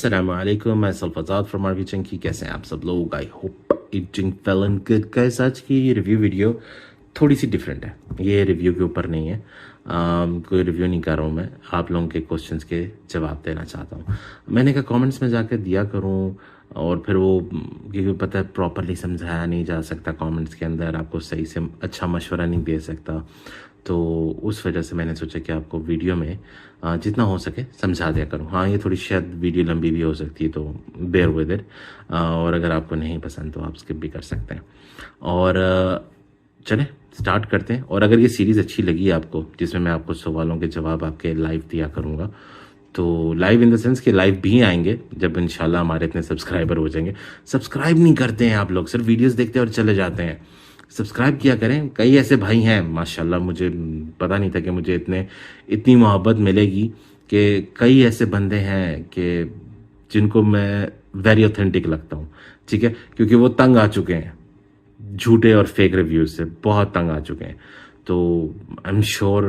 अस्सलाम वालेकुम, मैं सल्फाजाद फ्रॉम आरवी चंकी। कैसे हैं आप सब लोग? I hope eating well and good. Guys, आज की रिव्यू वीडियो थोड़ी सी डिफरेंट है। ये रिव्यू के ऊपर नहीं है, कोई रिव्यू नहीं कर रहा हूँ मैं, आप लोगों के क्वेश्चंस के जवाब देना चाहता हूँ। मैंने कहा कमेंट्स में जाकर दिया करूँ, और फिर वो क्योंकि पता है प्रॉपरली समझाया नहीं जा सकता, कमेंट्स के अंदर आपको सही से अच्छा मशवरा नहीं दे सकता, तो उस वजह से मैंने सोचा कि आपको वीडियो में जितना हो सके समझा दिया करूँ। हाँ, ये थोड़ी शायद वीडियो लंबी भी हो सकती है, तो बेयर विद इट, और अगर आपको नहीं पसंद तो आप स्किप भी कर सकते हैं। और चलें स्टार्ट करते हैं। और अगर ये सीरीज़ अच्छी लगी आपको, जिसमें मैं आपको सवालों के जवाब आपके लाइव दिया करूँगा, तो लाइव इन द सेंस कि लाइव भी आएंगे जब इंशाल्लाह हमारे इतने सब्सक्राइबर हो जाएंगे। सब्सक्राइब नहीं करते हैं आप लोग, सिर्फ वीडियोस देखते हैं और चले जाते हैं। सब्सक्राइब किया करें। कई ऐसे भाई हैं माशाल्लाह, मुझे पता नहीं था कि मुझे इतनी मोहब्बत मिलेगी, कि कई ऐसे बंदे हैं कि जिनको मैं वेरी ऑथेंटिक लगता हूँ, ठीक है, क्योंकि वो तंग आ चुके हैं झूठे और फेक रिव्यूज से, बहुत तंग आ चुके हैं। तो आई एम श्योर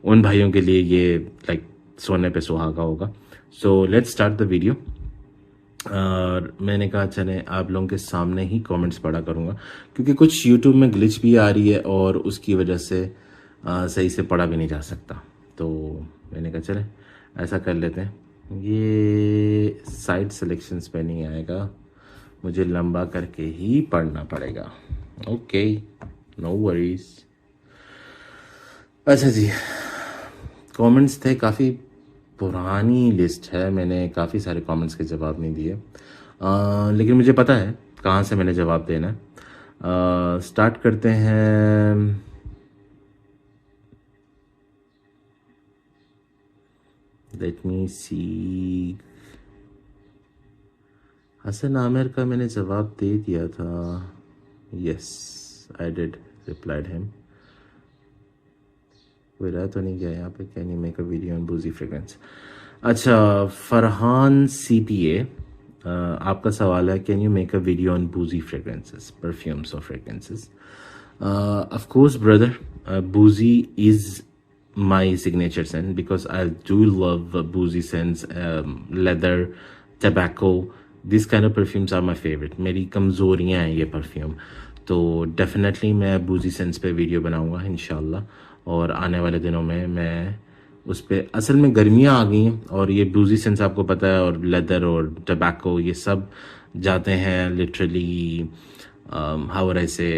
उन भाइयों के लिए ये लाइक सोने पे सुहागा होगा। So let's start the video. और मैंने कहा चले आप लोगों के सामने ही कमेंट्स पढ़ा करूँगा, क्योंकि कुछ यूट्यूब में ग्लिच भी आ रही है और उसकी वजह से सही से पढ़ा भी नहीं जा सकता। तो मैंने कहा चले ऐसा कर लेते हैं। ये साइड सिलेक्शंस पे नहीं आएगा, मुझे लंबा करके ही पढ़ना पड़ेगा। Okay, no worries. अच्छा जी, कमेंट्स थे, काफ़ी पुरानी लिस्ट है, मैंने काफ़ी सारे कमेंट्स के जवाब नहीं दिए, लेकिन मुझे पता है कहाँ से मैंने जवाब देना है। स्टार्ट करते हैं। लेट मी सी। हसन आमिर का मैंने जवाब दे दिया था। Yes, I did replied him. कोई रह तो नहीं गया यहाँ पे? Can you make a video on बूजी फ्रेग्रेंस? अच्छा, फरहान CPA, आपका सवाल है can you make a video on बूजी फ्रेग्रेंसेस, परफ्यूम्स और फ्रेग्रेंसेस? ऑफ कोर्स ब्रदर, बूजी is my signature scent because I do love boozy scents, leather, tobacco. These kind of perfumes are my favorite. मेरी कमज़ोरियाँ हैं ये perfume, तो definitely मैं बूजी sense पे वीडियो बनाऊंगा इंशाल्लाह। और आने वाले दिनों में मैं उस पर, असल में गर्मियाँ आ गई हैं और ये बूजी सेंस आपको पता है, और लेदर और टबैको ये सब जाते हैं लिटरली हाउ आई से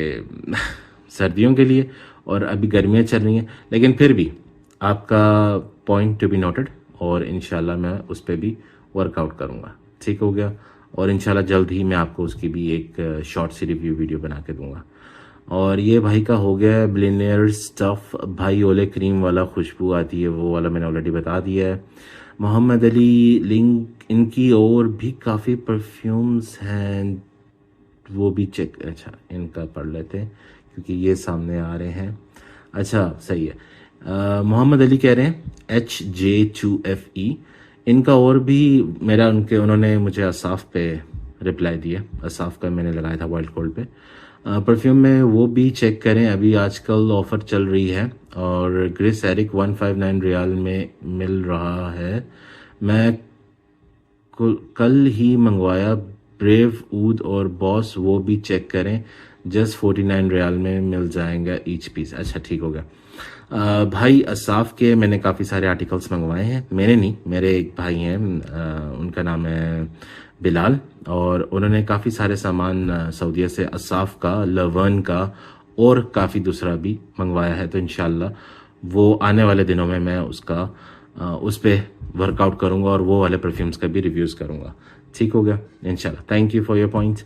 सर्दियों के लिए, और अभी गर्मियाँ चल रही हैं। लेकिन फिर भी आपका पॉइंट टू बी नोटेड, और इंशाल्लाह मैं उस पर भी वर्कआउट करूँगा। ठीक हो गया? और इंशाल्लाह जल्द ही मैं आपको उसकी भी एक शॉर्ट सी रिव्यू वीडियो बना के दूंगा। और ये भाई का हो गया है बिलियनियर स्टफ, भाई ओले क्रीम वाला खुशबू आती है वो वाला मैंने ऑलरेडी बता दिया है। मोहम्मद अली लिंक, इनकी और भी काफ़ी परफ्यूम्स हैं, वो भी चेक, अच्छा इनका पढ़ लेते हैं क्योंकि ये सामने आ रहे हैं। अच्छा सही है। मोहम्मद अली कह रहे हैं HJ2FE, इनका और भी मेरा उन्होंने मुझे असाफ पे रिप्लाई दिया, असाफ का मैंने लगाया था वाइल्ड कोल्ड पे परफ्यूम में, वो भी चेक करें, अभी आजकल ऑफ़र चल रही है और ग्रेस एरिक 159 रियाल में मिल रहा है। मैं कल ही मंगवाया ब्रेव ऊद और बॉस, वो भी चेक करें, जस्ट 49 रियाल में मिल जाएगा ईच पीस। अच्छा ठीक हो गया। भाई असाफ के मैंने काफ़ी सारे आर्टिकल्स मंगवाए हैं, मैंने नहीं, मेरे एक भाई हैं, उनका नाम है बिलाल, और उन्होंने काफ़ी सारे सामान सऊदीया से असाफ का, लवन का और काफ़ी दूसरा भी मंगवाया है। तो इंशाल्लाह वो आने वाले दिनों में मैं उसका उस पर वर्कआउट करूँगा और वो वाले परफ्यूम्स का भी रिव्यूज़ करूँगा। ठीक हो गया इंशाल्लाह। Thank you for your point.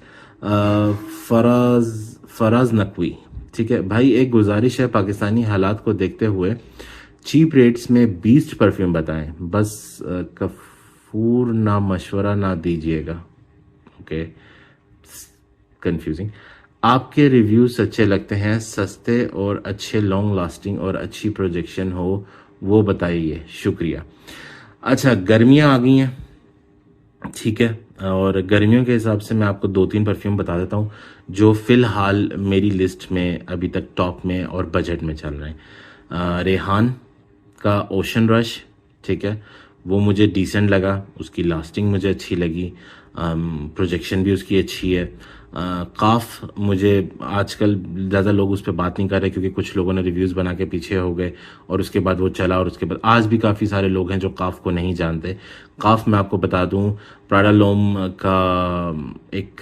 Faraz Naqvi, ठीक है भाई, एक गुजारिश है, पाकिस्तानी हालात को देखते हुए चीप रेट्स में बीस्ट परफ्यूम बताएं, बस कफूर ना मशवरा ना दीजिएगा। Okay, confusing. आपके रिव्यूज अच्छे लगते हैं, सस्ते और अच्छे, लॉन्ग लास्टिंग और अच्छी प्रोजेक्शन हो वो बताइए, शुक्रिया। अच्छा, गर्मियाँ आ गई हैं, ठीक है, और गर्मियों के हिसाब से मैं आपको 2-3 परफ्यूम बता देता हूँ जो फ़िलहाल मेरी लिस्ट में अभी तक टॉप में और बजट में चल रहे हैं। रेहान का ओशन रश, ठीक है, वो मुझे डिसेंट लगा, उसकी लास्टिंग मुझे अच्छी लगी, प्रोजेक्शन भी उसकी अच्छी है। काफ मुझे आजकल ज़्यादा लोग उस पर बात नहीं कर रहे क्योंकि कुछ लोगों ने रिव्यूज़ बना के पीछे हो गए और उसके बाद वो चला, और उसके बाद आज भी काफ़ी सारे लोग हैं जो काफ को नहीं जानते। काफ मैं आपको बता दूं, प्राडा लोम का एक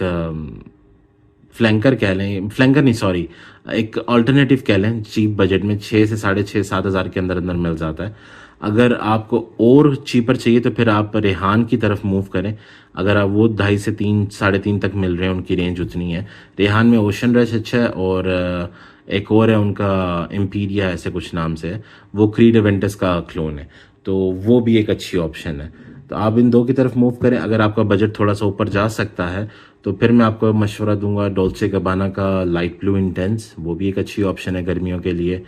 फ्लैंकर कह लें, फ्लैंकर नहीं सॉरी, एक अल्टरनेटिव कह लें, चीप बजट में 6 से 6.5-7 हज़ार के अंदर अंदर मिल जाता है। अगर आपको और चीपर चाहिए तो फिर आप रेहान की तरफ मूव करें। अगर आप वो 2.5 से 3 3.5 तक मिल रहे हैं, उनकी रेंज उतनी है। रेहान में ओशन रश अच्छा है, और एक और है उनका इम्पीरिया ऐसे कुछ नाम से है, वो क्रीड एवेंटस का क्लोन है, तो वो भी एक अच्छी ऑप्शन है। तो आप इन दो की तरफ मूव करें। अगर आपका बजट थोड़ा सा ऊपर जा सकता है तो फिर मैं आपको मशवरा दूंगा डोल्चे गबाना का लाइट ब्लू इंटेंस, वो भी एक अच्छी ऑप्शन है गर्मियों के लिए।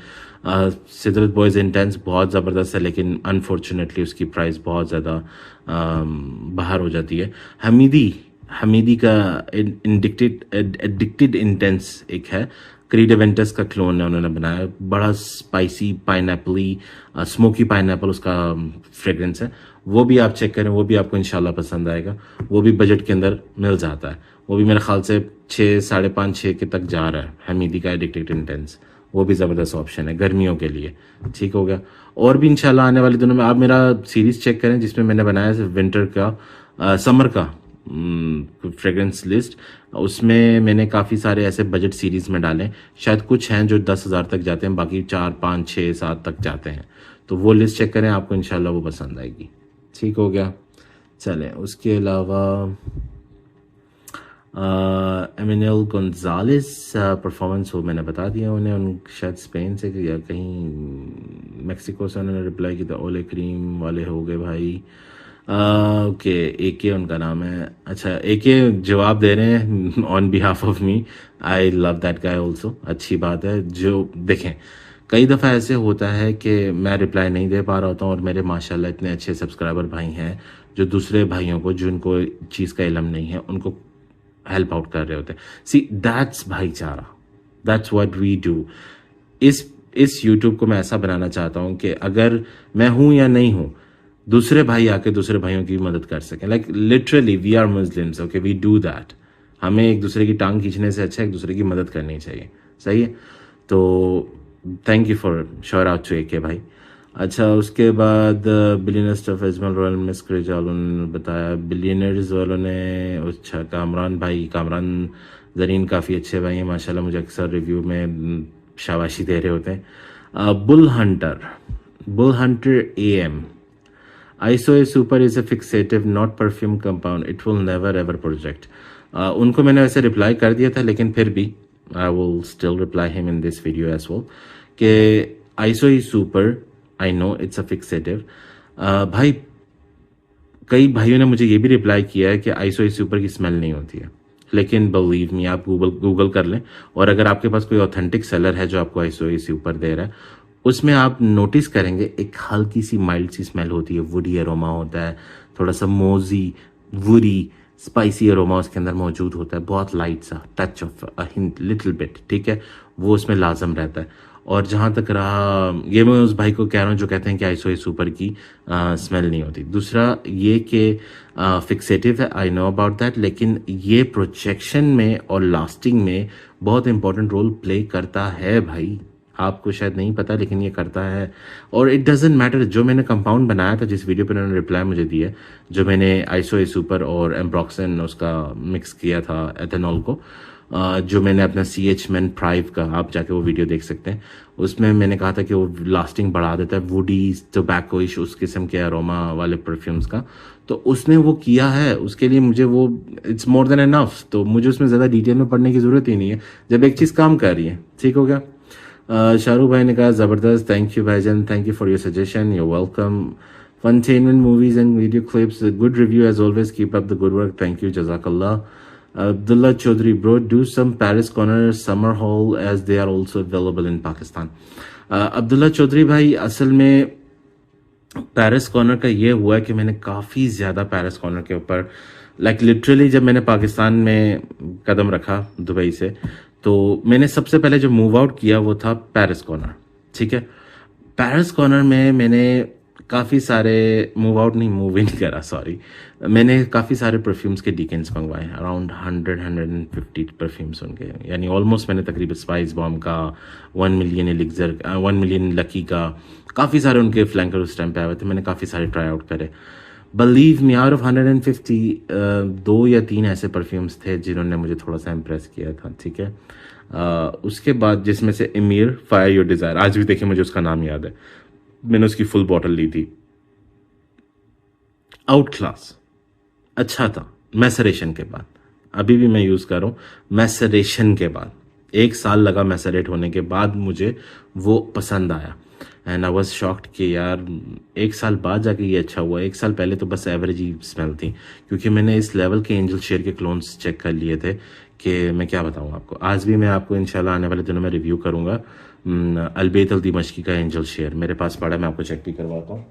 सिदरत बॉयज़ इंटेंस बहुत ज़बरदस्त है, लेकिन अनफॉर्चुनेटली उसकी प्राइस बहुत ज़्यादा बाहर हो जाती है। हमीदी का एडिक्टेड इंटेंस एक है, क्रीड एवेंटस का क्लोन है, उन्होंने बनाया, बड़ा स्पाइसी पाइनएप्पली स्मोकी पाइनएप्पल उसका फ्रेग्रेंस है। वो भी आप चेक करें, वो भी आपको इंशाल्लाह पसंद आएगा। वो भी बजट के अंदर मिल जाता है, वो भी मेरे ख्याल से 6 5.5 6 के तक जा रहा है। हमीदी का एडिक्टेड इंटेंस वो भी ज़बरदस्त ऑप्शन है गर्मियों के लिए। ठीक हो गया। और भी इंशाल्लाह आने वाले दिनों में आप मेरा सीरीज़ चेक करें जिसमें मैंने बनाया है विंटर का समर का फ्रेग्रेंस लिस्ट। उसमें मैंने काफ़ी सारे ऐसे बजट सीरीज़ में डाले, शायद कुछ हैं जो 10,000 तक जाते हैं, बाकी 4 5 6 7 तक जाते हैं। तो वो लिस्ट चेक करें, आपको इंशाल्लाह वो पसंद आएगी। ठीक हो गया। चलें, उसके अलावा एमिनेल गोंजालेस परफॉर्मेंस वो मैंने बता दिया उन्हें, उन शायद स्पेन से या कहीं मेक्सिको से उन्होंने रिप्लाई किया था। ओले क्रीम वाले हो गए भाई। ओके, एके उनका नाम है। अच्छा, एके जवाब दे रहे हैं on behalf of me. I love that guy also. अच्छी बात है। जो देखें, कई दफ़ा ऐसे होता है कि मैं रिप्लाई नहीं दे पा रहा होता हूँ और मेरे माशाल्लाह इतने अच्छे सब्सक्राइबर भाई हैं जो दूसरे भाइयों को जिनको चीज़ का इल्म नहीं है उनको हेल्प आउट कर रहे होते हैं। सी दैट्स भाईचारा, दैट्स व्हाट वी डू। इस यूट्यूब को मैं ऐसा बनाना चाहता हूँ कि अगर मैं हूँ या नहीं हूँ, दूसरे भाई आके दूसरे भाइयों की मदद कर सकें। Like literally we are Muslims, okay, we do that. हमें एक दूसरे की टांग खींचने से अच्छा एक दूसरे की मदद करनी चाहिए। सही है। तो थैंक यू फॉर शोर आउट टू एके भाई। अच्छा, उसके बाद बिलियनर्स ऑफ अजमल रॉयल मिस्क्रेज वालों ने बताया, बिलियनर्स वालों ने, अच्छा कामरान भाई, कामरान जरीन काफ़ी अच्छे भाई हैं माशाल्लाह, मुझे अक्सर रिव्यू में शाबाशी दे रहे होते हैं। Bull Hunter AM, ISO super is a fixative not perfume compound, it will never ever project। उनको मैंने वैसे रिप्लाई कर दिया था, लेकिन फिर भी I will still reply him in this video as well कि ISO super, I know it's a fixative। भाई, कई भाइयों ने मुझे ये भी रिप्लाई किया है कि ISO super की स्मेल नहीं होती है, लेकिन बिलीव मी, आप गूगल कर लें, और अगर आपके पास कोई ऑथेंटिक सेलर है जो आपको ISO super दे रहा है, उसमें आप नोटिस करेंगे एक हल्की सी माइल्ड सी स्मेल होती है, वुडी अरोमा होता है, थोड़ा सा मोजी वुडी स्पाइसी अरोमा उसके अंदर मौजूद होता है, बहुत लाइट सा touch of a hint little bit, ठीक है, वो उसमें लाजम रहता है। और जहाँ तक रहा, ये मैं उस भाई को कह रहा हूँ जो कहते हैं कि ISO super की स्मेल नहीं होती। दूसरा ये कि फिक्सेटिव है, आई नो अबाउट दैट, लेकिन ये प्रोजेक्शन में और लास्टिंग में बहुत इंपॉर्टेंट रोल प्ले करता है भाई। आपको शायद नहीं पता, लेकिन ये करता है। और इट डजेंट मैटर, जो मैंने कंपाउंड बनाया था, जिस वीडियो पे उन्होंने रिप्लाई मुझे दिया, जो मैंने ISO super और एम्ब्रॉक्सन उसका मिक्स किया था एथेनॉल को, जो मैंने अपना CH-Men प्राइव का, आप जाके वो वीडियो देख सकते हैं, उसमें मैंने कहा था कि वो लास्टिंग बढ़ा देता है, वुडी टोबैकोइश उस किस्म के अरोमा वाले परफ्यूम्स का। तो उसने वो किया है, उसके लिए मुझे वो इट्स मोर देन एनफ। तो मुझे उसमें ज़्यादा डिटेल में पढ़ने की ज़रूरत ही नहीं है जब एक चीज़ काम कर रही है। ठीक हो गया। शाहरुख भाई ने कहा ज़बरदस्त, थैंक यू भाईजान, thank you for your suggestion, you're welcome. Funtainment movies and video clips, good review as always, keep up the good work, thank you, जज़ाकल्लाह। Abdullah Chaudhary, bro, do some Paris Corner summer haul as they are also available in Pakistan। Abdullah Chaudhary भाई, असल में Paris corner का ये हुआ है कि मैंने काफ़ी ज़्यादा पेरिस कॉर्नर के ऊपर, लाइक लिटरली जब मैंने पाकिस्तान में कदम रखा दुबई से, तो मैंने सबसे पहले जो मूव आउट किया वो था पेरिस कॉर्नर। ठीक है, पेरिस कॉर्नर में मैंने काफ़ी सारे मूव इन करा, सॉरी। मैंने काफ़ी सारे परफ्यूम्स के डीकेंस मंगवाए, अराउंड 150 परफ्यूम्स उनके, यानी ऑलमोस्ट मैंने तकरीबन स्पाइस बॉम्ब का, 1 मिलियन एलिक्सर, 1 मिलियन लकी का, काफ़ी सारे उनके फ्लैंकर उस टाइम पे आए हुए थे, मैंने काफ़ी सारे ट्राई आउट करे। बिलीव मी, आउट ऑफ 150 2 या 3 ऐसे परफ्यूम्स थे जिन्होंने मुझे थोड़ा सा इम्प्रेस किया था, ठीक है। उसके बाद जिसमें से एमीर फायर योर डिज़ायर, आज भी देखिए मुझे उसका नाम याद है, मैंने उसकी फुल बॉटल ली थी, आउट क्लास, अच्छा था। मैसरेशन के बाद, अभी भी मैं यूज़ कर रहा हूँ, मैसरेशन के बाद 1 साल लगा मैसरेट होने के बाद मुझे वो पसंद आया, एंड आई वॉज शॉक्ड कि यार 1 साल बाद जाके ये अच्छा हुआ। 1 साल पहले तो बस एवरेज ही स्मेल थी, क्योंकि मैंने इस लेवल के एंजल शेयर के क्लोन्स चेक कर लिए थे कि मैं क्या बताऊँ आपको। आज भी मैं आपको इंशाल्लाह आने वाले दिनों में रिव्यू करूँगा अलबेत अल दिमश्की का एंजल शेयर, मेरे पास पड़ा, मैं आपको चेक भी करवाता हूँ।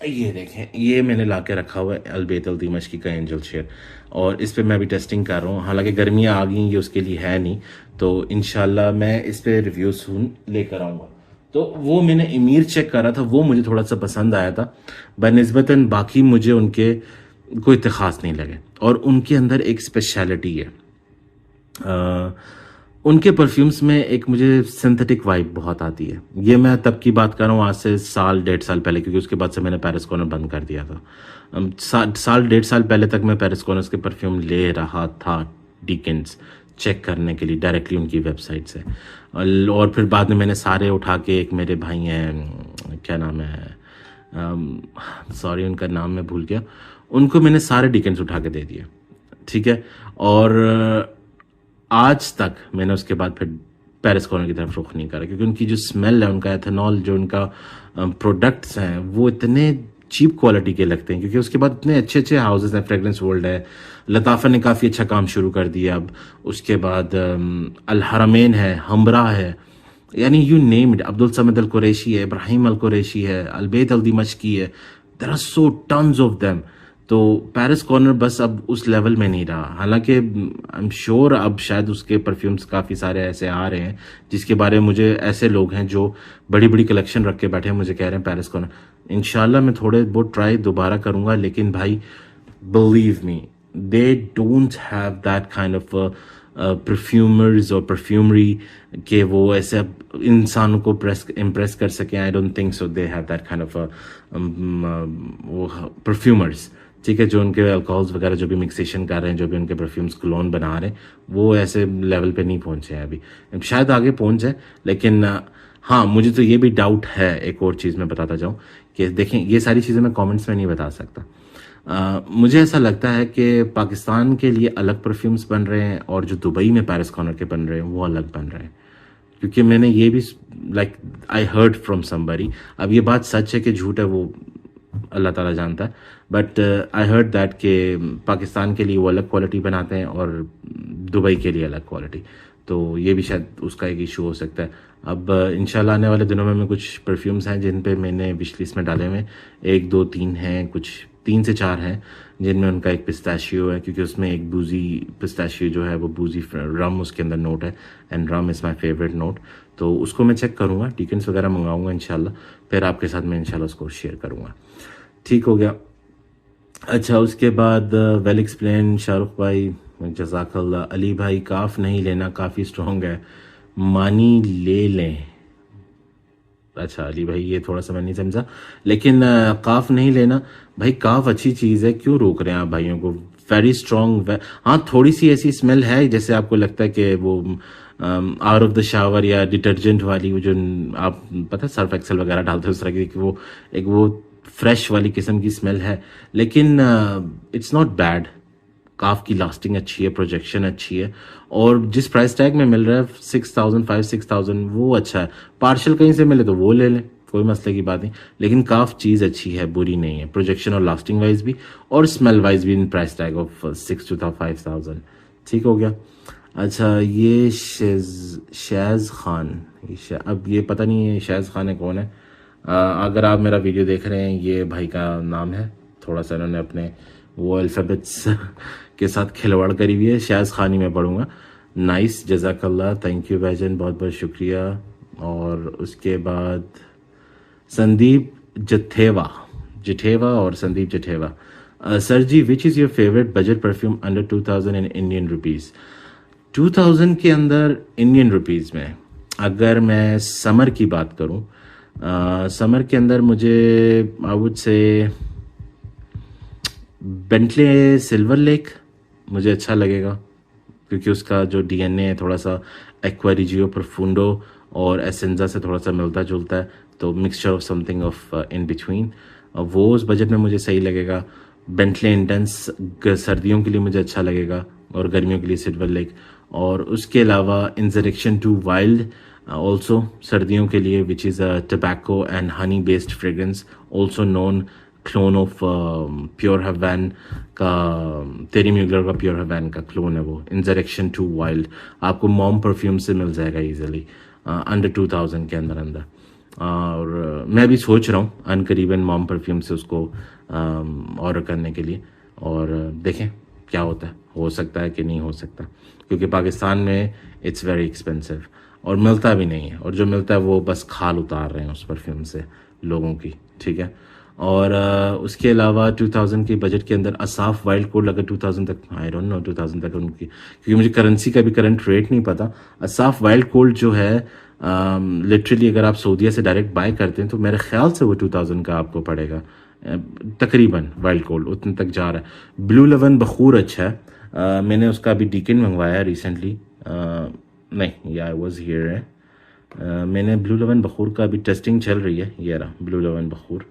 ये देखें, ये मैंने ला के रखा हुआ है अलबेत अल दिमश्की का एंजल शेयर, और इस पे मैं अभी टेस्टिंग कर रहा हूँ। हालांकि गर्मियाँ आ गई, ये उसके लिए है नहीं, तो इंशाल्लाह मैं इस पे रिव्यू सून लेकर आऊँगा। तो वो मैंने एमीर चेक करा था, वो मुझे थोड़ा सा पसंद आया था बनिस्बतन, बाकी मुझे उनके कोई इतने खास नहीं लगे। और उनके अंदर एक स्पेशलिटी है, उनके परफ्यूम्स में एक मुझे सिंथेटिक वाइब बहुत आती है। ये मैं तब की बात कर रहा हूँ, आज से 1.5 साल पहले, क्योंकि उसके बाद से मैंने पेरिस कॉर्नर बंद कर दिया था। 1.5 साल पहले तक मैं पेरिस कॉर्नर के परफ्यूम ले रहा था डीकेंस चेक करने के लिए डायरेक्टली उनकी वेबसाइट से, और फिर बाद में मैंने सारे उठा के, एक मेरे भाई हैं, क्या नाम है, सॉरी उनका नाम मैं भूल गया, उनको मैंने सारे डीकेंस उठा के दे दिए, ठीक है। और आज तक मैंने उसके बाद फिर पेरिस कॉर्नर की तरफ रुख नहीं करा, क्योंकि उनकी जो स्मेल है, उनका एथेनॉल, जो उनका प्रोडक्ट्स हैं, वो इतने चीप क्वालिटी के लगते हैं, क्योंकि उसके बाद इतने अच्छे अच्छे हाउसेस हैं, फ्रेग्रेंस वर्ल्ड है, लताफ़ा ने काफ़ी अच्छा काम शुरू कर दिया अब, उसके बाद अल हरमैन है, हमरा है, यानी you name it, Abdul Samad Al Qurashi है, इब्राहिम अल कुरैशी है, अलबेत अल दिमश्की है, there are so tons of them. तो पेरिस कॉर्नर बस अब उस लेवल में नहीं रहा। हालांकि आई एम श्योर अब शायद उसके परफ्यूम्स काफ़ी सारे ऐसे आ रहे हैं जिसके बारे में मुझे, ऐसे लोग हैं जो बड़ी बड़ी कलेक्शन रख के बैठे हैं, मुझे कह रहे हैं पेरिस कॉर्नर। इंशाल्लाह मैं थोड़े बहुत ट्राई दोबारा करूंगा, लेकिन भाई believe me, they don't have that kind of perfumers और परफ्यूमरी के वो ऐसे इंसानों को इम्प्रेस कर सके। I don't think so they have that kind of वो परफ्यूमर्स, ठीक है, जो उनके अल्कोहल्स वगैरह जो भी मिक्सेशन कर रहे हैं, जो भी उनके परफ्यूम्स क्लोन बना रहे हैं, वो ऐसे लेवल पे नहीं पहुंचे हैं अभी, शायद आगे पहुंच जाए। लेकिन हाँ, मुझे तो ये भी डाउट है, एक और चीज़ मैं बताता जाऊँ कि देखें, ये सारी चीज़ें मैं कमेंट्स में नहीं बता सकता। मुझे ऐसा लगता है कि पाकिस्तान के लिए अलग परफ्यूम्स बन रहे हैं, और जो दुबई में पेरिस कॉर्नर के बन रहे हैं वो अलग बन रहे हैं, क्योंकि मैंने ये भी like I heard from somebody, अब ये बात सच है कि झूठ है वो अल्लाह ताला जानता है, बट आई हर्ड दैट कि पाकिस्तान के लिए वो अलग क्वालिटी बनाते हैं और दुबई के लिए अलग क्वालिटी, तो ये भी शायद उसका एक इशू हो सकता है। अब इंशाल्लाह आने वाले दिनों में कुछ परफ्यूम्स हैं जिन पे मैंने विश लिस्ट में डाले हुए, 1 2 3 हैं, कुछ 3 से 4 हैं, जिनमें उनका एक पिस्ताशियो है, क्योंकि उसमें एक बूजी पिस्ताशियो जो है वो बूजी रम उसके अंदर नोट है, and rum is my favourite note, तो उसको मैं चेक करूँगा, डीकेंस वगैरह मंगाऊँगा इंशाल्लाह, फिर आपके साथ मैं इंशाल्लाह उसको शेयर करूँगा। ठीक हो गया। अच्छा, उसके बाद वेल एक्सप्लेन शाहरुख भाई, जज़ाकल्लाह। अली भाई, काफ नहीं लेना, काफ़ी स्ट्रॉन्ग है, मानी ले लें। अच्छा अली भाई, ये थोड़ा सा मैं नहीं समझा, लेकिन काफ नहीं लेना भाई, काफ अच्छी चीज़ है, क्यों रोक रहे हैं आप भाइयों को। वेरी स्ट्रॉन्ग, हाँ थोड़ी सी ऐसी स्मेल है जैसे आपको लगता है कि वो आउट ऑफ द शावर या डिटर्जेंट वाली, वो जो आप पता है सर्फ एक्सेल वगैरह डालते हो उस तरह की, वो एक वो फ्रेश वाली किस्म की स्मेल है, लेकिन इट्स नॉट बैड। काफ की लास्टिंग अच्छी है, प्रोजेक्शन अच्छी है, और जिस प्राइस टैग में मिल रहा है 6,000 वो अच्छा है। पार्शल कहीं से मिले तो वो ले लें, कोई मसले की बात नहीं, लेकिन काफ चीज़ अच्छी है, बुरी नहीं है, प्रोजेक्शन और लास्टिंग वाइज भी और स्मेल वाइज भी, in price tag of 6 to 5,000। ठीक हो गया। अच्छा, ये शैज़ खान, अब ये पता नहीं है शैज़ खान है कौन है। अगर आप मेरा वीडियो देख रहे हैं, ये भाई का नाम है, थोड़ा सा इन्होंने अपने वो अल्फ़ाबेट्स के साथ खिलवाड़ करी हुई है, शैज़ खान ही मैं पढ़ूँगा। नाइस, जज़ाकल्लाह, थैंक यू भाईजान, बहुत बहुत शुक्रिया। और उसके बाद संदीप जिठेवा और संदीप जिठेवा। सर जी, which is your favourite budget perfume under 2000 in Indian rupees? 2000 के अंदर इंडियन रुपीज़ में अगर मैं समर की बात करूं, समर के अंदर मुझे I would say Bentley silver lake मुझे अच्छा लगेगा, क्योंकि उसका जो डीएनए है थोड़ा सा एक्वारिजियो प्रोफुंडो और एसेंजा से थोड़ा सा मिलता जुलता है, तो mixture of something of in between, वो उस बजट में मुझे सही लगेगा। बेंटले इंटेंस सर्दियों के लिए मुझे अच्छा लगेगा और गर्मियों के लिए सिल्वर लेक। और उसके अलावा इंसरेक्शन टू वाइल्ड ऑल्सो सर्दियों के लिए, which is a tobacco and honey based fragrance, also known clone of pure Havane का, तेरी म्यूगलर का प्योर हवैन का क्लोन है वो, इंसरेक्शन टू वाइल्ड। आपको मॉम परफ्यूम से मिल जाएगा ईजिली अंडर 2000 के अंदर। और मैं भी सोच रहा हूँ अनकरीबन मॉम परफ्यूम से उसको ऑर्डर करने के लिए, और देखें क्या होता है, हो सकता है कि नहीं हो सकता, क्योंकि पाकिस्तान में इट्स वेरी एक्सपेंसिव और मिलता भी नहीं है, और जो मिलता है वो बस खाल उतार रहे हैं उस परफ्यूम से लोगों की, ठीक है। और उसके अलावा 2000 के बजट के अंदर असाफ वाइल्ड कोड अगर 2000 तक, आई डोंट नो 2000 तक उनकी, क्योंकि मुझे करेंसी का भी करंट रेट नहीं पता। असाफ वाइल्ड कोल्ड जो है लिटरली अगर आप सऊदीया से डायरेक्ट बाय करते हैं तो मेरे ख्याल से वो 2000 का आपको पड़ेगा तकरीबन। वाइल्ड कोल्ड उतने तक जा रहा है। ब्लू लेवन बखूर अच्छा है, मैंने उसका अभी डीकिन मंगवाया रिसेंटली, नहीं या आई वॉज हियर है, मैंने ब्लू लेवन बखूर का अभी टेस्टिंग चल रही है, ये रहा ब्लू लेवन बखूर,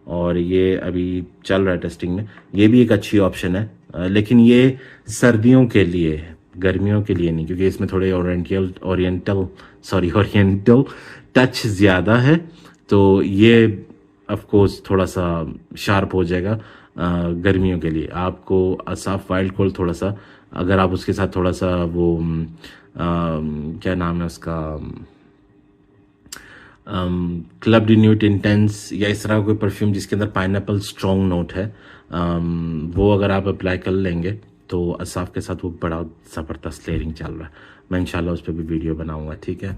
और ये अभी चल रहा है टेस्टिंग में। ये भी एक अच्छी ऑप्शन है, लेकिन ये सर्दियों के लिए है, गर्मियों के लिए नहीं, क्योंकि इसमें थोड़े ओरिएंटल टच ज़्यादा है, तो ये ऑफ कोर्स थोड़ा सा शार्प हो जाएगा गर्मियों के लिए। आपको असाफ वाइल्ड कोल्ड थोड़ा सा, अगर आप उसके साथ थोड़ा सा वो क्या नाम है उसका, क्लब रिन्यूट इंटेंस या इस तरह कोई परफ्यूम जिसके अंदर पाइनएप्पल स्ट्रॉन्ग नोट है, वो अगर आप अप्लाई कर लेंगे तो असाफ के साथ वो बड़ा ज़बरदस्त लेयरिंग चल रहा है। मैं इंशाल्लाह उस पर भी वीडियो बनाऊंगा, ठीक है।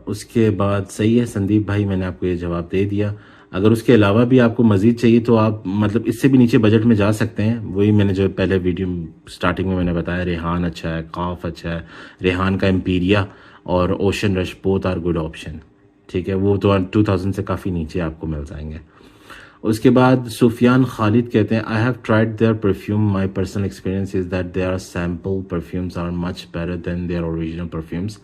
उसके बाद सही है संदीप भाई, मैंने आपको ये जवाब दे दिया। अगर उसके अलावा भी आपको मज़ीद चाहिए तो आप मतलब इससे भी नीचे बजट में जा सकते हैं। वही मैंने जो पहले वीडियो स्टार्टिंग में मैंने बताया, रेहान अच्छा है, काफ अच्छा है, रेहान का एम्पीरिया और ocean rush both are good option, ठीक है। वो तो 2000 से काफ़ी नीचे आपको मिल जाएंगे। उसके बाद सुफियान खालिद कहते हैं, I have tried their perfume, my personal experience is that their sample perfumes are much better than their original perfumes,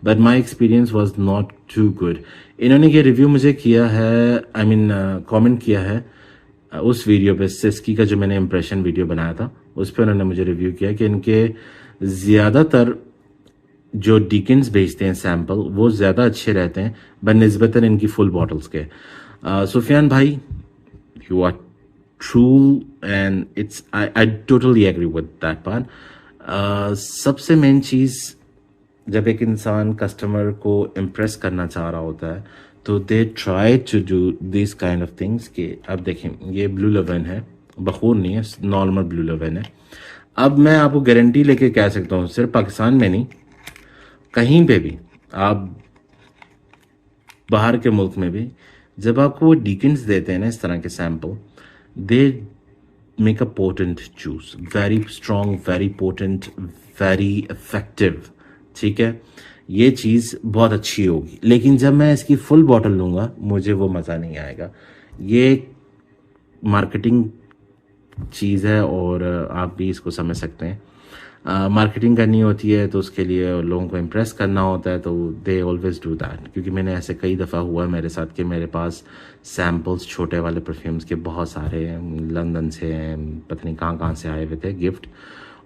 but my experience was not too good. इन्होंने ये रिव्यू मुझे किया है, आई मीन कॉमेंट किया है उस video पे, सिस्की का जो मैंने इम्प्रेशन वीडियो बनाया था उस पर उन्होंने मुझे रिव्यू किया कि इनके ज़्यादातर जो डीकिन्स भेजते हैं सैम्पल वो ज़्यादा अच्छे रहते हैं बनिस्बतन इनकी फुल बॉटल्स के। सुफियान भाई, you are true and it's I totally agree with that part। सबसे मेन चीज़ जब एक इंसान कस्टमर को इम्प्रेस करना चाह रहा होता है तो they try to do this kind of things. कि अब देखें ये ब्लू लेवन है, बखूर नहीं है, नॉर्मल ब्लू लेवन है। अब मैं आपको गारंटी लेके कह सकता हूँ, सिर्फ पाकिस्तान में नहीं कहीं पे भी, आप बाहर के मुल्क में भी, जब आपको वो डीकिन्स देते हैं ना इस तरह के sample, they make a potent juice, very strong, very potent, very effective, ठीक है। ये चीज़ बहुत अच्छी होगी, लेकिन जब मैं इसकी फुल बॉटल लूँगा मुझे वो मज़ा नहीं आएगा। ये मार्केटिंग चीज़ है और आप भी इसको समझ सकते हैं। मार्केटिंग करनी होती है तो उसके लिए लोगों को इम्प्रेस करना होता है, तो दे ऑलवेज डू दैट। क्योंकि मैंने ऐसे कई दफ़ा हुआ है मेरे साथ कि मेरे पास सैम्पल्स छोटे वाले परफ्यूम्स के बहुत सारे हैं, लंदन से पता नहीं कहाँ से आए हुए थे गिफ्ट,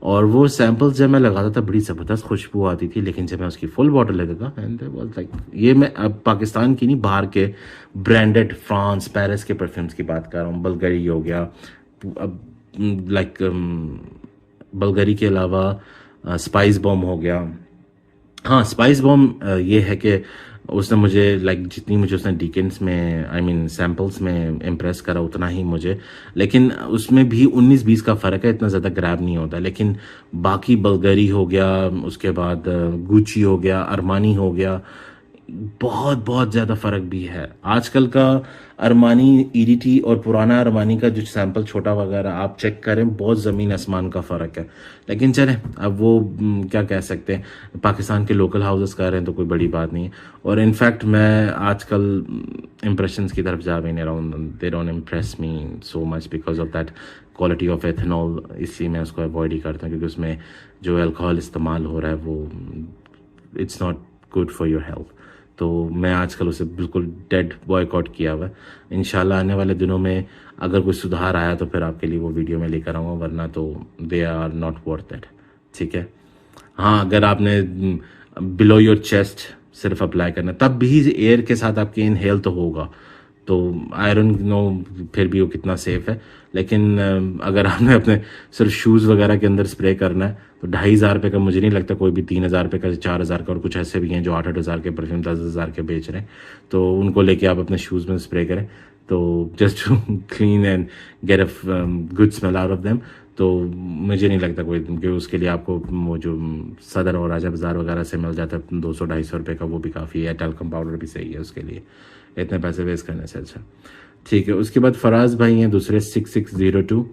और वो सैम्पल्स जब मैं लगाता था बड़ी ज़बरदस्त खुशबू आती थी, लेकिन जब मैं उसकी फुल बॉटल लेता था एंड वाज लाइक, ये मैं अब पाकिस्तान की नहीं बाहर के ब्रांडेड फ्रांस पेरिस के परफ्यूम्स की बात कर रहा हूँ। बल्गरी हो गया, अब लाइक बल्गरी के अलावा स्पाइस बॉम हो गया। हाँ, स्पाइस बॉम ये है कि उसने मुझे लाइक जितनी मुझे उसने डीकिन्स में आई मीन सैम्पल्स में इम्प्रेस करा उतना ही मुझे, लेकिन उसमें भी 19-20 का फ़र्क है, इतना ज़्यादा ग्रैब नहीं होता। लेकिन बाकी बल्गरी हो गया, उसके बाद गुची हो गया, अरमानी हो गया, बहुत बहुत ज़्यादा फ़र्क भी है। आजकल का अरमानी ईडीटी और पुराना अरमानी का जो सैंपल छोटा वगैरह आप चेक करें, बहुत ज़मीन आसमान का फ़र्क है। लेकिन चलें, अब वो क्या कह सकते हैं, पाकिस्तान के लोकल हाउसेस कर रहे हैं तो कोई बड़ी बात नहीं है। और इनफैक्ट मैं आजकल इम्प्रेशंस की तरफ जा भी नहीं रहा हूँ। They don't impress me so much because of that quality of ethanol, इसलिए मैं उसको अवॉइड ही करता हूँ, क्योंकि उसमें जो अल्कोहल इस्तेमाल हो रहा है वो it's not good for your health. तो मैं आजकल उसे बिल्कुल डेड बॉयकॉट किया हुआ है। इंशाल्लाह आने वाले दिनों में अगर कोई सुधार आया तो फिर आपके लिए वो वीडियो में लेकर आऊँगा, वरना तो they are not worth it. ठीक है, हाँ, अगर आपने बिलो योर चेस्ट सिर्फ अप्लाई करना, तब भी एयर के साथ आपकी इनहेल तो होगा, तो आई डोंट नो फिर भी वो कितना सेफ है। लेकिन अगर आपने अपने सिर्फ शूज़ वगैरह के अंदर स्प्रे करना है तो 2,500 का मुझे नहीं लगता कोई भी 3,000 का, 4,000 का, और कुछ ऐसे भी हैं जो 8,000 के परफ्यूम 10,000 के बेच रहे हैं, तो उनको लेके आप अपने शूज़ में स्प्रे करें तो just to clean and get a good smell out of them. तो मुझे नहीं लगता कोई, क्योंकि उसके लिए आपको वो जो सदर और राजा बाज़ार वगैरह से मिल जाता है 200-250 का, वो भी काफ़ी है। टैल्कम पाउडर भी सही है उसके लिए, इतने पैसे वेस्ट करने से अच्छा। ठीक है, उसके बाद फराज भाई हैं दूसरे 6602।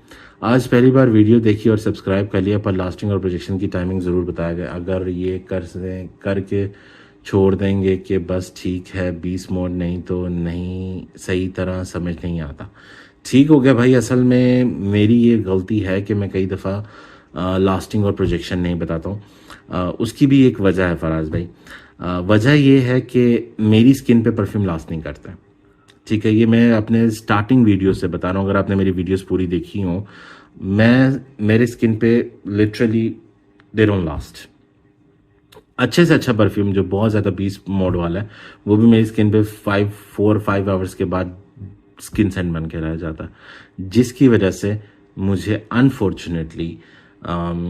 आज पहली बार वीडियो देखी और सब्सक्राइब कर लिया, पर लास्टिंग और प्रोजेक्शन की टाइमिंग ज़रूर बताया गया। अगर ये करके छोड़ देंगे कि बस ठीक है 20 मोड, नहीं तो नहीं, सही तरह समझ नहीं आता। ठीक हो गया भाई, असल में मेरी ये गलती है कि मैं कई दफ़ा लास्टिंग और प्रोजेक्शन नहीं बताता हूँ। उसकी भी एक वजह है फराज भाई। वजह ये है कि मेरी स्किन पे परफ्यूम लास्ट नहीं करता है। ठीक है, ये मैं अपने स्टार्टिंग वीडियो से बता रहा हूँ। अगर आपने मेरी वीडियोस पूरी देखी हो, मेरे स्किन पे लिटरली दे डोंट लास्ट। अच्छे से अच्छा परफ्यूम जो बहुत ज़्यादा 20 मोड वाला है, वो भी मेरी स्किन पे 4-5 आवर्स के बाद स्किन सेंट बन के रह जाता है, जिसकी वजह से मुझे अनफॉर्चुनेटली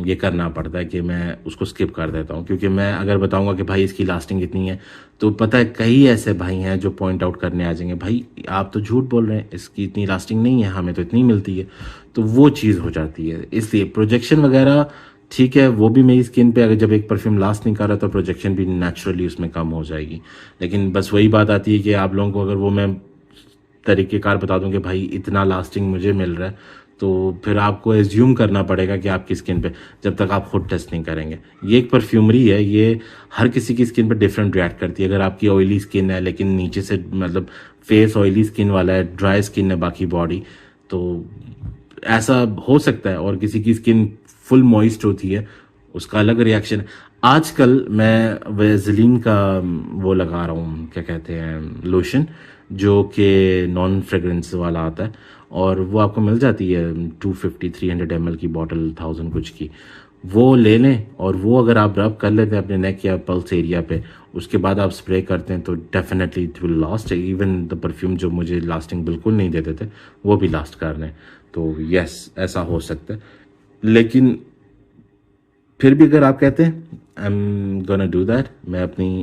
ये करना पड़ता है कि मैं उसको स्किप कर देता हूँ। क्योंकि मैं अगर बताऊंगा कि भाई इसकी लास्टिंग इतनी है, तो पता है कई ऐसे भाई हैं जो पॉइंट आउट करने आ जाएंगे, भाई आप तो झूठ बोल रहे हैं, इसकी इतनी लास्टिंग नहीं है, हमें तो इतनी मिलती है। तो वो चीज़ हो जाती है। इसलिए प्रोजेक्शन वगैरह ठीक है, वो भी मेरी स्किन पे अगर जब एक परफ्यूम लास्ट नहीं कर रहा तो प्रोजेक्शन भी नेचुरली उसमें कम हो जाएगी। लेकिन बस वही बात आती है कि आप लोगों को अगर वो मैं तरीक़ेकार बता दूं कि भाई इतना लास्टिंग मुझे मिल रहा है, तो फिर आपको एज्यूम करना पड़ेगा कि आपकी स्किन पे, जब तक आप खुद टेस्ट नहीं करेंगे। ये एक परफ्यूमरी है, ये हर किसी की स्किन पे डिफरेंट रिएक्ट करती है। अगर आपकी ऑयली स्किन है लेकिन नीचे से मतलब फेस ऑयली स्किन वाला है, ड्राई स्किन है बाकी बॉडी, तो ऐसा हो सकता है। और किसी की स्किन फुल मॉइस्ट होती है, उसका अलग रिएक्शन। आजकल मैं वेजलिन का वो लगा रहा हूँ, क्या कहते हैं, लोशन, जो कि नॉन फ्रेग्रेंस वाला आता है, और वो आपको मिल जाती है 250-300 ml की बॉटल, 1000 कुछ की। वो ले लें और वो अगर आप रब कर लेते हैं अपने नेक या पल्स एरिया पे, उसके बाद आप स्प्रे करते हैं तो definitely it will last. Even the perfume जो मुझे लास्टिंग बिल्कुल नहीं देते थे, वो भी लास्ट कर रहे हैं। तो यस, ऐसा हो सकता है। लेकिन फिर भी अगर आप कहते हैं I am gonna do that, मैं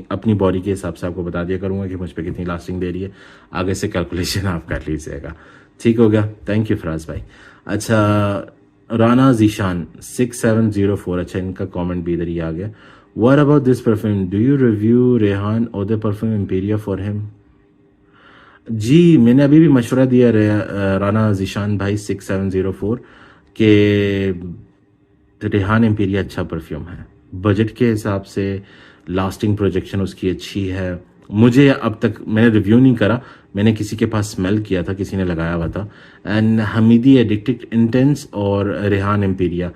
अपनी बॉडी के हिसाब से आपको बता दिया करूँगा कि मुझ पर कितनी लास्टिंग दे रही है। आगे से कैलकुलेशन आप कर लीजिएगा। ठीक हो गया, थैंक यू फराज भाई। अच्छा, राना जीशान 6704, अच्छा इनका कमेंट भी इधर ही आ गया। What about this perfume, do you review Rehan और the perfume Emperia for him? जी, मैंने अभी भी मशवरा दिया राना जीशान भाई 6704 के रेहान एम्पीरिया अच्छा परफ्यूम है। बजट के हिसाब से लास्टिंग प्रोजेक्शन उसकी अच्छी है। मुझे अब तक, मैंने रिव्यू नहीं करा, मैंने किसी के पास स्मेल किया था, किसी ने लगाया हुआ था। एंड हमीदी एडिक्टेड इंटेंस और Rehan Emperia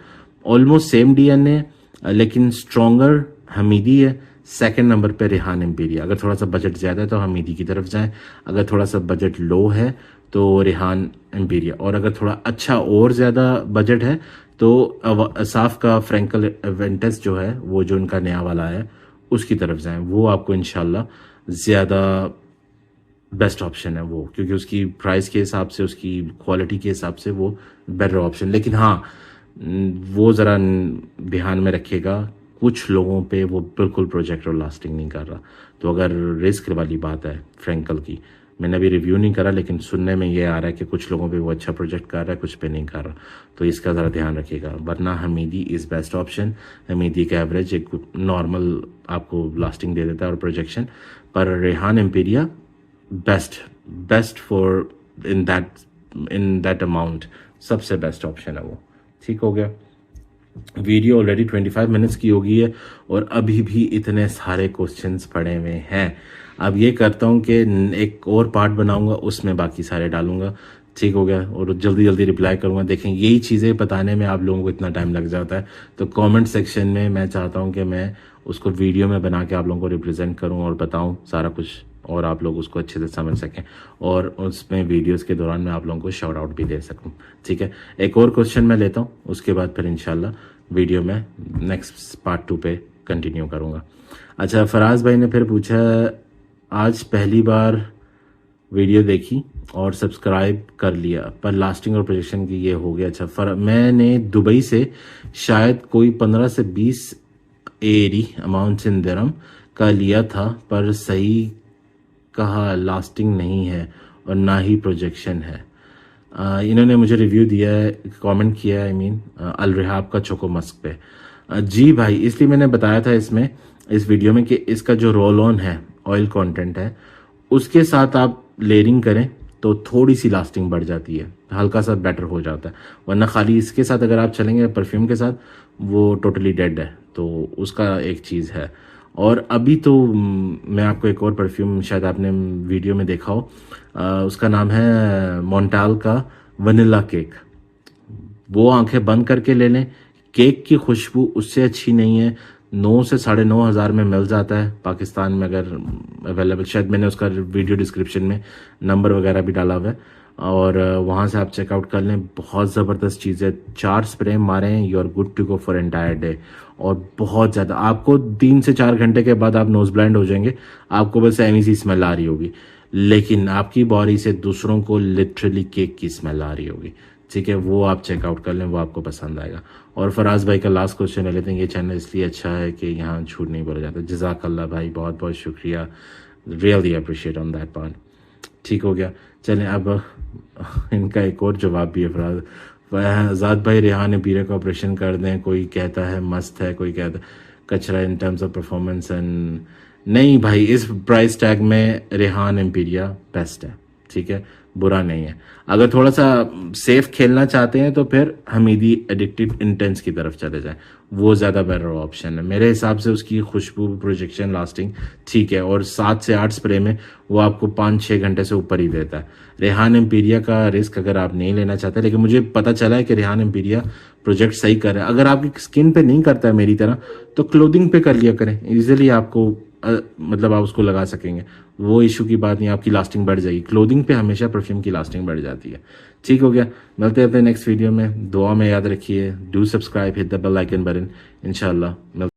almost same DNA, लेकिन स्ट्रॉन्गर हमीदी है। सेकंड नंबर पे रेहान एम्पीरिया। अगर थोड़ा सा बजट ज़्यादा है तो हमीदी की तरफ जाएं, अगर थोड़ा सा बजट लो है तो रेहान एम्पीरिया, और अगर थोड़ा अच्छा और ज़्यादा बजट है तो साफ का फ्रैंकल एवेंटस जो है, वो जो उनका नया वाला है, उसकी तरफ जाएं। वो आपको इंशाल्लाह ज़्यादा बेस्ट ऑप्शन है वो, क्योंकि उसकी प्राइस के हिसाब से, उसकी क्वालिटी के हिसाब से वो बेटर ऑप्शन। लेकिन हाँ, वो ज़रा ध्यान में रखिएगा, कुछ लोगों पे वो बिल्कुल प्रोजेक्ट और लास्टिंग नहीं कर रहा। तो अगर रिस्क वाली बात है फ्रैंकल की, मैंने अभी रिव्यू नहीं करा, लेकिन सुनने में ये आ रहा है कि कुछ लोगों पे वो अच्छा प्रोजेक्ट कर रहा है, कुछ पे नहीं कर रहा, तो इसका ज़रा ध्यान रखिएगा। वरना Hamidi is best option. Hamidi का एवरेज एक नॉर्मल आपको लास्टिंग दे देता है और प्रोजेक्शन, पर Rehan Emperia best for in that amount, सबसे बेस्ट ऑप्शन है वो। ठीक हो गया। वीडियो ऑलरेडी 25 मिनट्स की हो गई है और अभी भी इतने सारे क्वेश्चंस पड़े हुए हैं। अब ये करता हूँ कि एक और पार्ट बनाऊंगा, उसमें बाकी सारे डालूंगा। ठीक हो गया। और जल्दी जल्दी रिप्लाई करूंगा। देखें, यही चीज़ें बताने में आप लोगों को इतना टाइम लग जाता है, तो कमेंट सेक्शन में मैं चाहता हूँ कि मैं उसको वीडियो में बना के आप लोगों को रिप्रेजेंट करूँ और बताऊँ सारा कुछ, और आप लोग उसको अच्छे से समझ सकें, और उसमें वीडियोस के दौरान मैं आप लोगों को शाउट आउट भी दे सकूं। ठीक है, एक और क्वेश्चन मैं लेता हूं, उसके बाद फिर इंशाल्लाह वीडियो में नेक्स्ट पार्ट 2 पे कंटिन्यू करूंगा। अच्छा, फराज भाई ने फिर पूछा, आज पहली बार वीडियो देखी और सब्सक्राइब कर लिया, पर लास्टिंग और प्रोजेक्शन की ये हो गया। अच्छा, मैंने दुबई से शायद कोई 15 से 20 एडी अमाउंट इन दिरहम का लिया था, पर सही कहा लास्टिंग नहीं है और ना ही प्रोजेक्शन है। इन्होंने मुझे रिव्यू दिया है, कमेंट किया है, आई मीन अल रिहाब का चोको मस्क पे। जी भाई, इसलिए मैंने बताया था इस वीडियो में कि इसका जो रोल ऑन है, ऑयल कंटेंट है, उसके साथ आप लेयरिंग करें तो थोड़ी सी लास्टिंग बढ़ जाती है, हल्का सा बेटर हो जाता है। वरना खाली इसके साथ अगर आप चलेंगे परफ्यूम के साथ, वो टोटली डेड है। तो उसका एक चीज़ है। और अभी तो मैं आपको एक और परफ्यूम, शायद आपने वीडियो में देखा हो, उसका नाम है मॉन्टाल का वनीला केक। वो आंखें बंद करके ले लें, केक की खुशबू उससे अच्छी नहीं है। 9 से 9,500 में मिल जाता है पाकिस्तान में, अगर अवेलेबल। शायद मैंने उसका वीडियो डिस्क्रिप्शन में नंबर वगैरह भी डाला हुआ है, और वहाँ से आप चेकआउट कर लें। बहुत ज़बरदस्त चीज़ है। 4 स्प्रे मारें, you are good to go for entire day. और बहुत ज़्यादा, आपको 3 से 4 घंटे के बाद आप नोज ब्लाइंड हो जाएंगे, आपको बस एमी सी स्मेल आ रही होगी, लेकिन आपकी बॉडी से दूसरों को लिटरली केक की स्मेल आ रही होगी। ठीक है, वो आप चेकआउट कर लें, वो आपको पसंद आएगा। और फराज भाई का लास्ट क्वेश्चन ले लेते हैं। ये चैनल इसलिए अच्छा है कि यहाँ झूठ नहीं बोला जाता। जज़ाकल्लाह भाई, बहुत बहुत शुक्रिया, really appreciate on that part. ठीक हो गया। चलें, अब इनका एक और जवाब भी है फराज। आज़ाद भाई, रेहान एम्पीरिया का ऑपरेशन कर दें, कोई कहता है मस्त है, कोई कहता है कचरा in terms of performance and. नहीं भाई, इस प्राइस टैग में रेहान एम्पीरिया बेस्ट है। ठीक है, बुरा नहीं है। अगर थोड़ा सा सेफ खेलना चाहते हैं तो फिर हमीदी एडिक्टिव इंटेंस की तरफ चले जाएं, वो ज़्यादा बेटर ऑप्शन है मेरे हिसाब से। उसकी खुशबू, प्रोजेक्शन, लास्टिंग ठीक है, और 7 से 8 स्प्रे में वो आपको 5-6 घंटे से ऊपर ही देता है। रेहान एम्पीरिया का रिस्क अगर आप नहीं लेना चाहते, लेकिन मुझे पता चला है कि रेहान एम्पीरिया प्रोजेक्ट सही कर रहा है। अगर आपकी स्किन पे नहीं करता है मेरी तरह, तो क्लोथिंग पे कर लिया करें, इजीली आपको मतलब आप उसको लगा सकेंगे, वो इशू की बात नहीं, आपकी लास्टिंग बढ़ जाएगी। क्लोथिंग पे हमेशा परफ्यूम की लास्टिंग बढ़ जाती है। ठीक हो गया, मिलते हैं अपने नेक्स्ट वीडियो में। दुआ में याद रखिए, do subscribe, hit the bell icon button. इंशाल्लाह